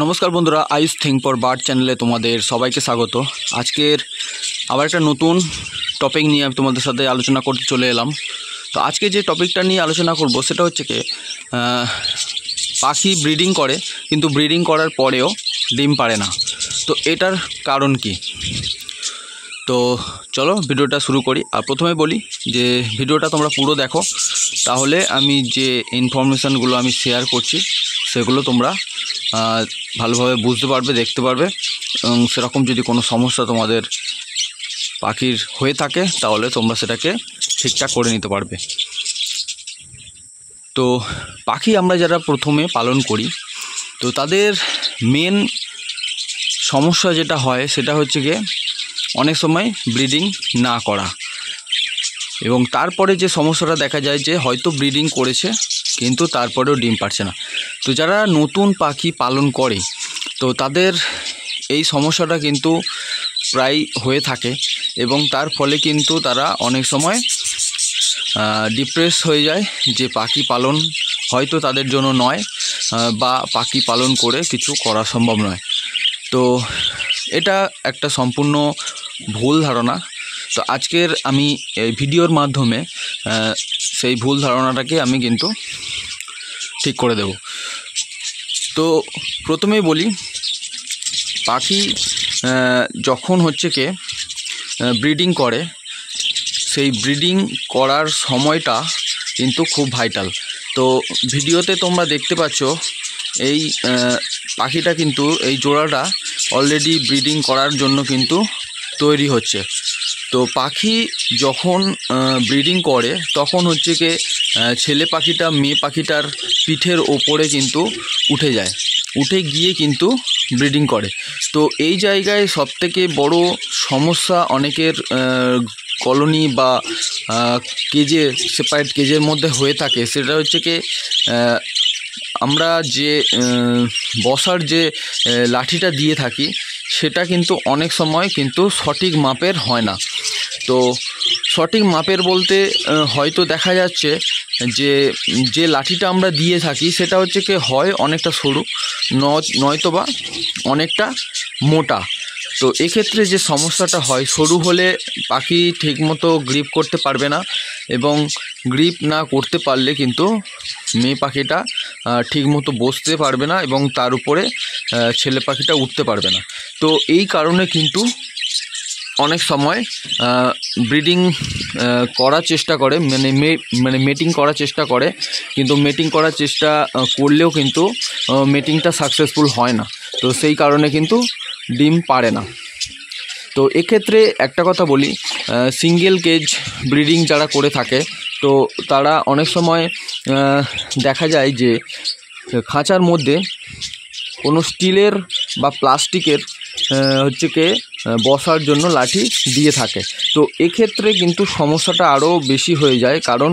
নমস্কার বন্ধুরা, Ayush think for bird চ্যানেলে তোমাদের সবাইকে স্বাগত। আজকের আবার একটা নতুন টপিক নিয়ে আমি তোমাদের সাথে আলোচনা করতে চলে এলাম। তো আজকে যে টপিকটা নিয়ে আলোচনা করব সেটা হচ্ছে কি পাখি ব্রিডিং করে, কিন্তু ব্রিডিং করার পরেও ডিম পারে না। তো এটার কারণ কি? তো চলো ভিডিওটা শুরু করি। আর প্রথমে বলি যে ভিডিওটা তোমরা পুরো দেখো, তাহলে আমি যে ইনফরমেশানগুলো আমি শেয়ার করছি সেগুলো তোমরা ভালোভাবে বুঝতে পারবে, দেখতে পারবে, এবং সেরকম যদি কোনো সমস্যা তোমাদের পাখির হয়ে থাকে তাহলে তোমরা সেটাকে ঠিকঠাক করে নিতে পারবে। তো পাখি আমরা যারা প্রথমে পালন করি, তো তাদের মেন সমস্যা যেটা হয় সেটা হচ্ছে গিয়ে অনেক সময় ব্রিডিং না করা, এবং তারপরে যে সমস্যাটা দেখা যায় যে হয়তো ব্রিডিং করেছে কিন্তু তারপরেও ডিম পারছে না। তো যারা নতুন পাখি পালন করে তো তাদের এই সমস্যাটা কিন্তু প্রায় হয়ে থাকে, এবং তার ফলে কিন্তু তারা অনেক সময় ডিপ্রেস হয়ে যায় যে পাখি পালন হয়তো তাদের জন্য নয়, বা পাখি পালন করে কিছু করা সম্ভব নয়। তো এটা একটা সম্পূর্ণ ভুল ধারণা। তো আজকের আমি এই ভিডিওর মাধ্যমে সেই ভুল ধারণাটাকে আমি কিন্তু ঠিক করে দেব। তো প্রথমেই বলি, পাখি যখন হচ্ছে কি ব্রিডিং করে, সেই ব্রিডিং করার সময়টা কিন্তু খুব ভাইটাল। তো ভিডিওতে তোমরা দেখতে পাচ্ছ এই পাখিটা কিন্তু, এই জোড়াটা অলরেডি ব্রিডিং করার জন্য কিন্তু তৈরি হচ্ছে। তো পাখি যখন ব্রিডিং করে তখন হচ্ছে কি ছেলে পাখিটা মেয়ে পাখিটার পিঠের ওপরে কিন্তু উঠে যায়, উঠে গিয়ে কিন্তু ব্রিডিং করে। তো এই জায়গায় সবথেকে বড় সমস্যা অনেকের কলোনি বা কেজে, সেপারেট কেজের মধ্যে হয়ে থাকে, সেটা হচ্ছে কি আমরা যে বসার যে লাঠিটা দিয়ে থাকি সেটা কিন্তু অনেক সময় কিন্তু সঠিক মাপের হয় না। তো সঠিক মাপের বলতে হয়তো দেখা যাচ্ছে যে লাঠিটা আমরা দিয়ে থাকি সেটা হচ্ছে কি হয় অনেকটা সরু, নয়তোবা অনেকটা মোটা। তো এক্ষেত্রে যে সমস্যাটা হয়, সরু হলে পাখি ঠিকমতো গ্রিপ করতে পারবে না, এবং গ্রিপ না করতে পারলে কিন্তু মেয়ে পাখিটা ঠিকমতো বসতে পারবে না, এবং তার উপরে ছেলে পাখিটা উঠতে পারবে না। তো এই কারণে কিন্তু অনেক সময় ব্রিডিং করার চেষ্টা করে, মানে মেটিং করার চেষ্টা করে, কিন্তু মেটিং করার চেষ্টা করলেও কিন্তু মেটিংটা সাকসেসফুল হয় না। তো সেই কারণে কিন্তু ডিম পারে না। তো এক্ষেত্রে একটা কথা বলি, সিঙ্গেল কেজ ব্রিডিং যারা করে থাকে তো তারা অনেক সময় দেখা যায় যে খাঁচার মধ্যে কোনো স্টিলের বা প্লাস্টিকের হচ্ছে কি বসার জন্য লাঠি দিয়ে থাকে। তো এক্ষেত্রে কিন্তু সমস্যাটা আরও বেশি হয়ে যায়, কারণ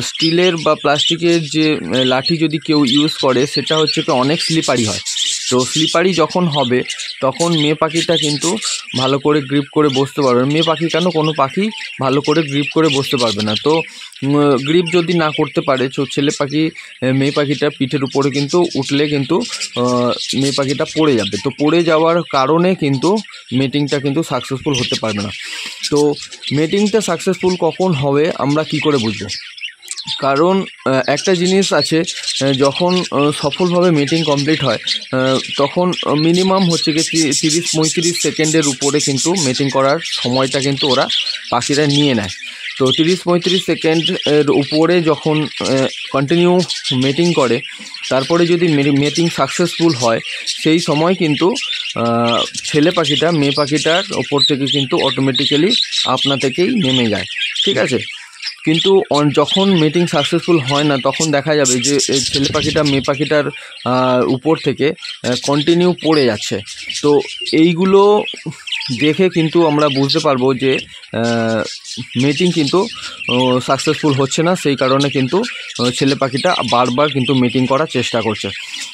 স্টিলের বা প্লাস্টিকের যে লাঠি যদি কেউ ইউজ করে সেটা হচ্ছে কি অনেক স্লিপারি হয়। তো স্লিপারি যখন হবে তখন মেয়ে পাখিটা কিন্তু ভালো করে গ্রিপ করে বসতে পারবে না। মেয়ে পাখি কেন, কোনো পাখি ভালো করে গ্রিপ করে বসতে পারবে না। তো গ্রিপ যদি না করতে পারে তো ছেলে পাখি মেয়ে পাখিটা পিঠের উপরে কিন্তু উঠলে কিন্তু মেয়ে পাখিটা পড়ে যাবে। তো পড়ে যাওয়ার কারণে কিন্তু মেটিংটা কিন্তু সাকসেসফুল হতে পারবে না। তো মেটিংটা সাকসেসফুল কখন হবে আমরা কি করে বুঝবো? কারণ একটা জিনিস আছে, যখন সফলভাবে মিটিং কমপ্লিট হয় তখন মিনিমাম হচ্ছে কি 30-35 সেকেন্ডের উপরে কিন্তু মিটিং করার সময়টা কিন্তু ওরা পাখিরা নিয়ে নেয়। তো 30-35 সেকেন্ডের উপরে যখন কন্টিনিউ মিটিং করে, তারপরে যদি মিটিং সাকসেসফুল হয় সেই সময় কিন্তু ছেলে পাখিটা মেয়ে পাখিটার ওপর থেকে কিন্তু অটোমেটিক্যালি আপনা থেকেই নেমে যায়, ঠিক আছে। কিন্তু যখন মিটিং সাকসেসফুল হয় না তখন দেখা যাবে যে ছেলে পাখিটা মেয়ে পাখিটার উপর থেকে কন্টিনিউ পড়ে যাচ্ছে। তো এইগুলো দেখে কিন্তু আমরা বুঝতে পারবো যে মিটিং কিন্তু সাকসেসফুল হচ্ছে না, সেই কারণে কিন্তু ছেলে পাখিটা বারবার কিন্তু মিটিং করার চেষ্টা করছে।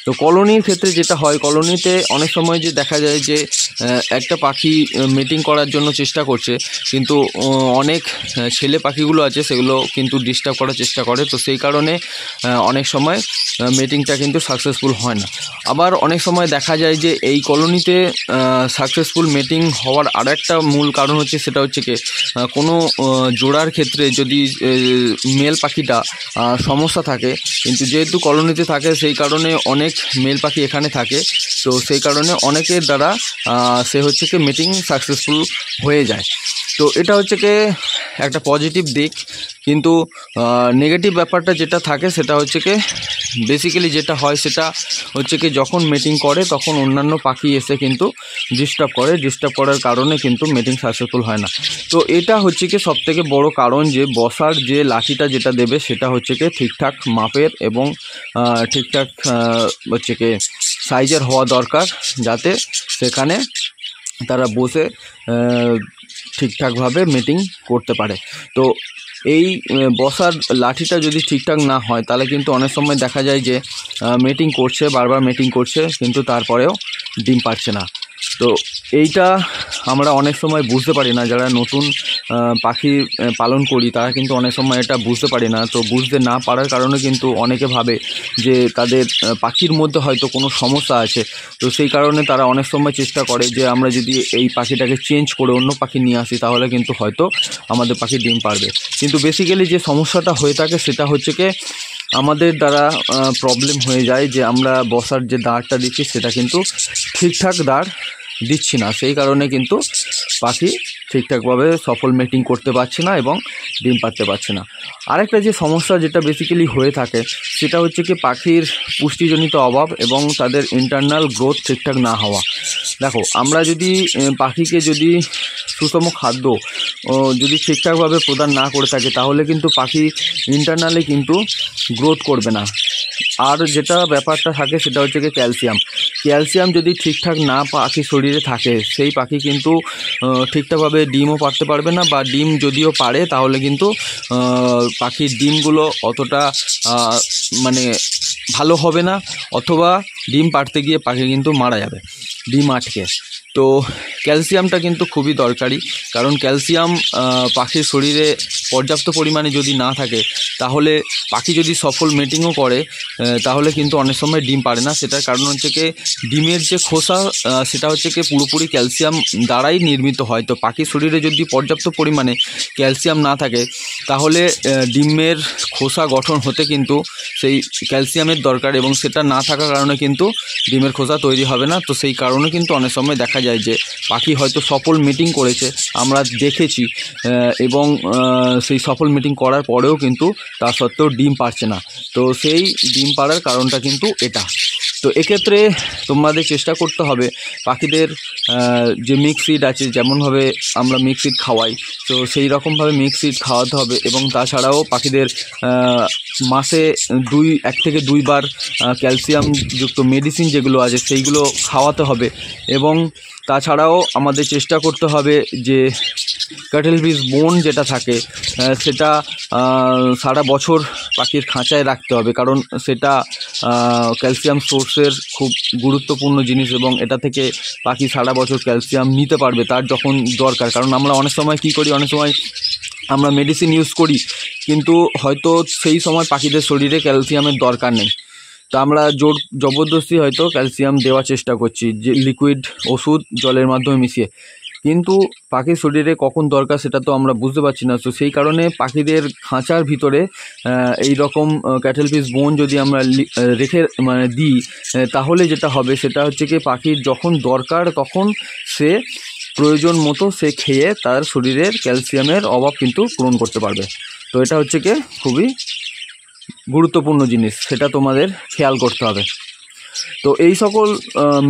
তো কলোনির ক্ষেত্রে যেটা হয়, কলোনিতে অনেক সময় যে দেখা যায় যে একটা পাখি মিটিং করার জন্য চেষ্টা করছে, কিন্তু অনেক ছেলে পাখিগুলো আছে সেগুলো কিন্তু ডিস্টার্ব করার চেষ্টা করে। তো সেই কারণে অনেক সময় মেটিংটা কিন্তু সাকসেসফুল হয় না। আবার অনেক সময় দেখা যায় যে এই কলোনিতে সাকসেসফুল মেটিং হওয়ার আরেকটা মূল কারণ হচ্ছে, সেটা হচ্ছে কি কোনো জোড়ার ক্ষেত্রে যদি মেল পাখিটা সমস্যা থাকে, কিন্তু যেহেতু কলোনিতে থাকে সেই কারণে অনেক মেল পাখি এখানে থাকে, তো সেই কারণে অনেকের দ্বারা সে হচ্ছে কি মিটিং সাকসেসফুল হয়ে যায়। তো এটা হচ্ছে কি একটা পজিটিভ দিক। কিন্তু নেগেটিভ ব্যাপারটা যেটা থাকে সেটা হচ্ছে কি বেসিক্যালি যেটা হয় সেটা হচ্ছে কি যখন মিটিং করে তখন অন্যান্য পাখি এসে কিন্তু ডিস্টার্ব করার কারণে কিন্তু মিটিং সাকসেসফুল হয় না। তো এটা হচ্ছে কি সবথেকে বড় কারণ, যে বসার যে লাঠিটা যেটা দেবে সেটা হচ্ছে কি ঠিকঠাক মাপের এবং ঠিকঠাক হচ্ছে কি সাইজের হওয়া দরকার, যাতে সেখানে তারা বসে ঠিকঠাকভাবে মিটিং করতে পারে। তো এই বসার লাঠিটা যদি ঠিকঠাক না হয় তাহলে কিন্তু অনেক সময় দেখা যায় যে মিটিং করছে, বারবার মিটিং করছে, কিন্তু তারপরেও ডিম পারছে না। তো এইটা আমরা অনেক সময় বুঝতে পারি না, যারা নতুন পাখি পালন করি তারা কিন্তু অনেক সময় এটা বুঝতে পারি না। তো বুঝতে না পারার কারণে কিন্তু অনেকে ভাবে যে তাদের পাখির মধ্যে হয়তো কোনো সমস্যা আছে। তো সেই কারণে তারা অনেক সময় চেষ্টা করে যে আমরা যদি এই পাখিটাকে চেঞ্জ করে অন্য পাখি নিয়ে আসি তাহলে কিন্তু হয়তো আমাদের পাখি ডিম পারবে। কিন্তু বেসিক্যালি যে সমস্যাটা হয়ে থাকে সেটা হচ্ছে কি আমাদের দ্বারা প্রবলেম হয়ে যায় যে আমরা বসার যে দাঁড়টা দিচ্ছি সেটা কিন্তু ঠিকঠাক দাঁড় দিচ্ছি না, সেই কারণে কিন্তু পাখি ঠিকঠাকভাবে সফল মিটিং করতে পারছে না এবং ডিম পারতে পারছে না। আরেকটা যে সমস্যা যেটা বেসিক্যালি হয়ে থাকে সেটা হচ্ছে কি পাখির পুষ্টিজনিত অভাব এবং তাদের ইন্টারনাল গ্রোথ ঠিকঠাক না হওয়া। দেখো, আমরা যদি পাখিকে যদি সুষম খাদ্য যদি ঠিকঠাকভাবে প্রদান না করে থাকে তাহলে কিন্তু পাখি ইন্টারনালি কিন্তু গ্রোথ করবে না। আর যেটা ব্যাপারটা থাকে সেটা হচ্ছে কি ক্যালসিয়াম যদি ঠিকঠাক না পাখির শরীরে থাকে সেই পাখি কিন্তু ঠিকঠাকভাবে ডিমও পারতে পারবে না, বা ডিম যদিও পারে তাহলে কিন্তু পাখির ডিমগুলো অতটা মানে ভালো হবে না, অথবা ডিম পারতে গিয়ে পাখি কিন্তু মারা যাবে ডিম আটকে। তো ক্যালসিয়ামটা কিন্তু খুবই দরকারি, কারণ ক্যালসিয়াম পাখির শরীরে পর্যাপ্ত পরিমাণে যদি না থাকে তাহলে পাখি যদি সফল মিটিংও করে তাহলে কিন্তু অনেক সময় ডিম পারে না। সেটার কারণ হচ্ছে কি ডিমের যে খোসা সেটা হচ্ছে কি পুরোপুরি ক্যালসিয়াম দ্বারাই নির্মিত হয়। তো পাখির শরীরে যদি পর্যাপ্ত পরিমাণে ক্যালসিয়াম না থাকে তাহলে ডিমের খোসা গঠন হতে কিন্তু সেই ক্যালসিয়ামের দরকার, এবং সেটা না থাকার কারণে কিন্তু ডিমের খোসা তৈরি হবে না। তো সেই কারণে কিন্তু অনেক সময় দেখা যায় যে পাখি হয়তো সফল মিটিং করেছে, আমরা দেখেছি, এবং সেই সফল মিটিং করার পরেও কিন্তু তা সত্ত্বেও ডিম পারছে না। তো সেই ডিম পাড়ার কারণটা কিন্তু এটা। তো এক্ষেত্রে তোমাদের চেষ্টা করতে হবে পাখিদের যে মিক্স সিড আছে, যেমনভাবে আমরা মিক্স সিড খাওয়াই তো সেই রকমভাবে মিক্স সিড খাওয়াতে হবে, এবং তাছাড়াও পাখিদের মাসে 1 থেকে 2 বার ক্যালসিয়ামযুক্ত মেডিসিন যেগুলো আছে সেইগুলো খাওয়াতে হবে। এবং তাছাড়াও আমাদের চেষ্টা করতে হবে যে ক্যাটেল ফিশ বোন যেটা থাকে সেটা সারা বছর পাখির খাঁচায় রাখতে হবে, কারণ সেটা ক্যালসিয়াম সোর্সের খুব গুরুত্বপূর্ণ জিনিস, এবং এটা থেকে পাখি সারা বছর ক্যালসিয়াম নিতে পারবে তার যখন দরকার। কারণ আমরা অনেক সময় কী করি, অনেক সময় আমরা মেডিসিন ইউজ করি কিন্তু হয়তো সেই সময় পাখিদের শরীরে ক্যালসিয়ামের দরকার নেই, তো আমরা জবরদস্তি হয়তো ক্যালসিয়াম দেওয়ার চেষ্টা করছি, যে লিকুইড ওষুধ জলের মাধ্যমে মিশিয়ে, কিন্তু পাখির শরীরে কখন দরকার সেটা তো আমরা বুঝতে পারছি না। তো সেই কারণে পাখিদের খাঁচার ভিতরে এই রকম ক্যাটেল ফিশ বোন যদি আমরা রেখে দিই তাহলে যেটা হবে সেটা হচ্ছে কি পাখির যখন দরকার তখন সে প্রয়োজন মতো সে খেয়ে তার শরীরের ক্যালসিয়ামের অভাব কিন্তু পূরণ করতে পারবে। তো এটা হচ্ছে কি খুবই গুরুত্বপূর্ণ জিনিস, সেটা তোমাদের খেয়াল করতে হবে। তো এই সকল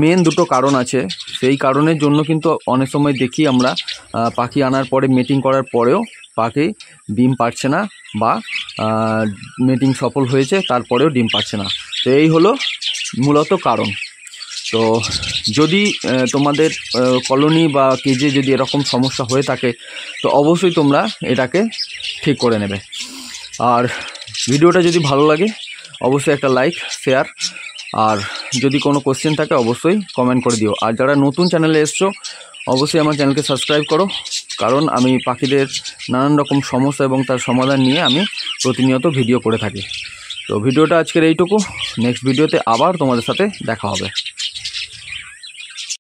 মেন দুটো কারণ আছে, সেই কারণের জন্য কিন্তু অনেক সময় দেখি আমরা পাখি আনার পরে মিটিং করার পরেও পাখি ডিম পারছে না, বা মিটিং সফল হয়েছে তারপরেও ডিম পারছে না। তো এই হলো মূলত কারণ। তো যদি তোমাদের কলোনি বা কেজে যদি এরকম সমস্যা হয়ে থাকে তো অবশ্যই তোমরা এটাকে ঠিক করে নেবে। আর ভিডিওটা যদি ভালো লাগে অবশ্যই একটা লাইক, শেয়ার, আর যদি কোনো কোশ্চেন থাকে অবশ্যই কমেন্ট করে দিও। আর যারা নতুন চ্যানেলে এসছো অবশ্যই আমার চ্যানেলকে সাবস্ক্রাইব করো। কারণ আমি পাখিদের নানান রকম সমস্যা এবং তার সমাধান নিয়ে আমি প্রতিনিয়ত ভিডিও করে থাকি। তো ভিডিওটা আজকের এইটুকু, নেক্সট ভিডিওতে আবার তোমাদের সাথে দেখা হবে।